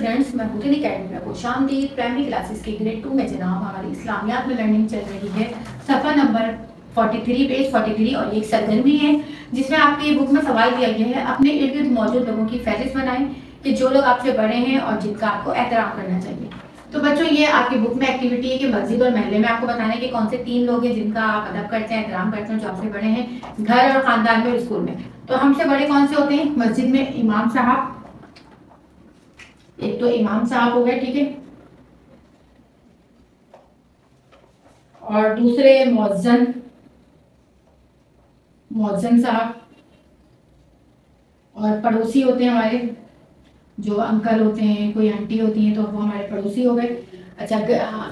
Students, मैं routine academy में खुशामदीद। Primary classes की ग्रेड 2 में जनाब हमारी इस्लामियात में लर्निंग चल रही है। सफ़ा नंबर 43 पेज 43 और एक सरगर्मी है जिसमें आपकी बुक में सवाल दिया गया है अपने इर्द गिर्द मौजूद लोगों की फहरिस्त बनाएं कि जो लोग आपसे बड़े हैं और जिनका आपको एहतराम करना चाहिए। तो बच्चों ये आपकी बुक में एक्टिविटी है कि मस्जिद और महल्ले में आपको बताना है कि कौन से 3 लोग हैं जिनका आप अदब करते हैं, एहतराम करते हैं, जो आपसे बड़े हैं घर और ख़ानदान में और स्कूल में। तो हमसे बड़े कौन से होते हैं? मस्जिद में इमाम साहब, एक तो इमाम साहब हो गए, ठीक है, और दूसरे मौज़न साहब, और पड़ोसी होते हैं हमारे जो अंकल होते हैं, कोई आंटी होती हैं तो वो हमारे पड़ोसी हो गए। अच्छा,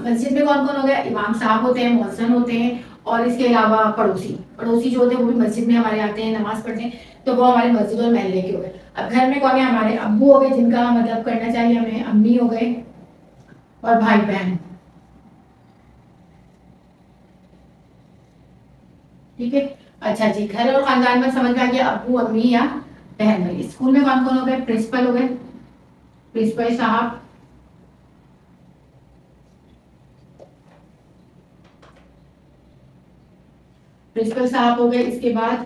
मस्जिद में कौन कौन हो गया? इमाम साहब होते हैं, मौज़न होते हैं और इसके अलावा पड़ोसी जो होते हैं वो भी मस्जिद में हमारे आते हैं, नमाज पढ़ते हैं, तो वो हमारे मस्जिद और महल्ले के हो गए। अब घर में कौन है? हमारे अब्बू हो गए जिनका हम अदब करना चाहिए हमें, अम्मी हो गए और भाई बहन, ठीक है। अच्छा जी, घर और खानदान में समझ में आ गया, अब्बू अम्मी या बहन भाई। स्कूल में कौन कौन हो गए? प्रिंसिपल हो गए, प्रिंसिपल साहब, हो गए। इसके बाद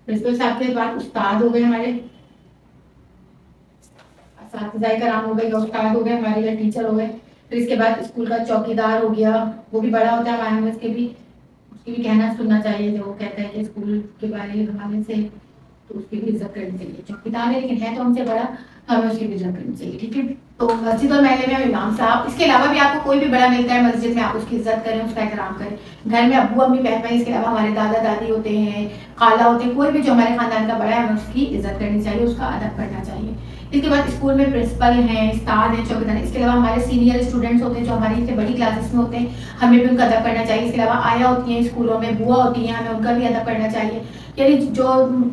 प्रिंसिपल साहब के बाद उस्ताद हो गए हमारे, असातिज़ाए कराम हो गए या उस्ताद हो गए हमारे या टीचर हो गए। फिर इसके बाद स्कूल का चौकीदार हो गया, वो भी बड़ा होता है हमारे में, उसके भी कहना सुनना चाहिए। जो वो कहता है कि स्कूल के बारे में हमारे से, तो उसकी भी इज्जत करनी चाहिए। चौकीदार है लेकिन है तो हमसे बड़ा, तो हमें उसकी भी इज्जत करनी चाहिए, ठीक है। तो मस्जिद और महल्ले में इमाम साहब, इसके अलावा भी आपको कोई भी बड़ा मिलता है मस्जिद में, आप उसकी इज्जत करें, उसका एहतराम करें। घर में अब्बू अम्मी बहन भाई, इसके अलावा हमारे दादा दादी होते हैं, खाला होते हैं, कोई भी जो हमारे खानदान का बड़ा है हमें उसकी इज्जत करनी चाहिए, उसका अदब करना चाहिए। इसके बाद स्कूल में प्रिंसिपल हैं, उस्ताद हैं, चौकीदार। इसके अलावा हमारे सीनियर स्टूडेंट्स होते हैं जो हमारी से बड़ी क्लासेस में होते हैं, हमें भी उनका अदब करना चाहिए। इसके अलावा आया होती हैं स्कूलों में, बुआ होती हैं, हमें उनका भी अदब करना चाहिए। यानी जो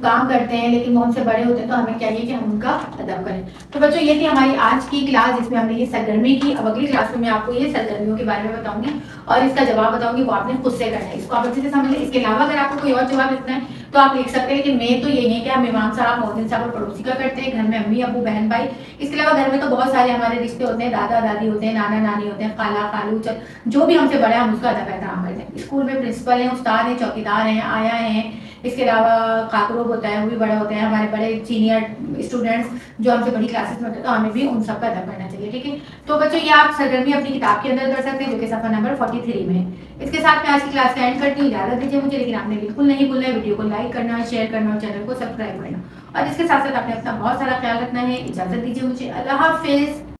काम करते हैं लेकिन वो हमसे बड़े होते हैं तो हमें चाहिए कि हम उनका अदब करें। तो बच्चों ये थी हमारी आज की क्लास जिसमें हमने ये सरगर्मी की। अब अगली क्लास में मैं आपको ये सरगर्मियों के बारे में बताऊंगी और इसका जवाब बताऊंगी, वो आपने खुद से करना है। इसको आप अच्छे से समझ लें। इसके अलावा अगर आपको कोई और जवाब लिखना है तो आप लिख सकते हैं, लेकिन मेन तो यही है कि हम इमाम साहब, मौज़िन साहब और पड़ोसी का करते हैं। घर में अम्मी अबू बहन भाई। इसके अलावा घर में तो बहुत सारे हमारे रिश्ते होते हैं, दादा दादी होते हैं, नाना नानी होते हैं, खाला खालू, जो भी हमसे बड़ा है हम उसका अदब एहतराम करते हैं। स्कूल में प्रिंसिपल हैं, उस्ताद हैं, चौकीदार हैं, आया हैं। इसके अलावा खातरों होता है, वो भी बड़ा होता है। हमारे बड़े सीनियर स्टूडेंट्स जो हमसे बड़ी क्लासेस में होते हैं तो हमें भी उन सबका अदब करना चाहिए, ठीक है। तो बच्चों ये आप सरगर्मी अपनी किताब के अंदर कर सकते हैं जो कि सफ़ा नंबर 43 में है। इसके साथ मैं आज की क्लास का एंड करती हूँ। इजाजत दीजिए मुझे, लेकिन आपने बिल्कुल नहीं भूलना है वीडियो को लाइक करना, शेयर करना और चैनल को सब्सक्राइब करना। और इसके साथ साथ आपने अपना बहुत सारा ख्याल रखना है। इजाजत दीजिए मुझे, अल्लाह हाफिज़।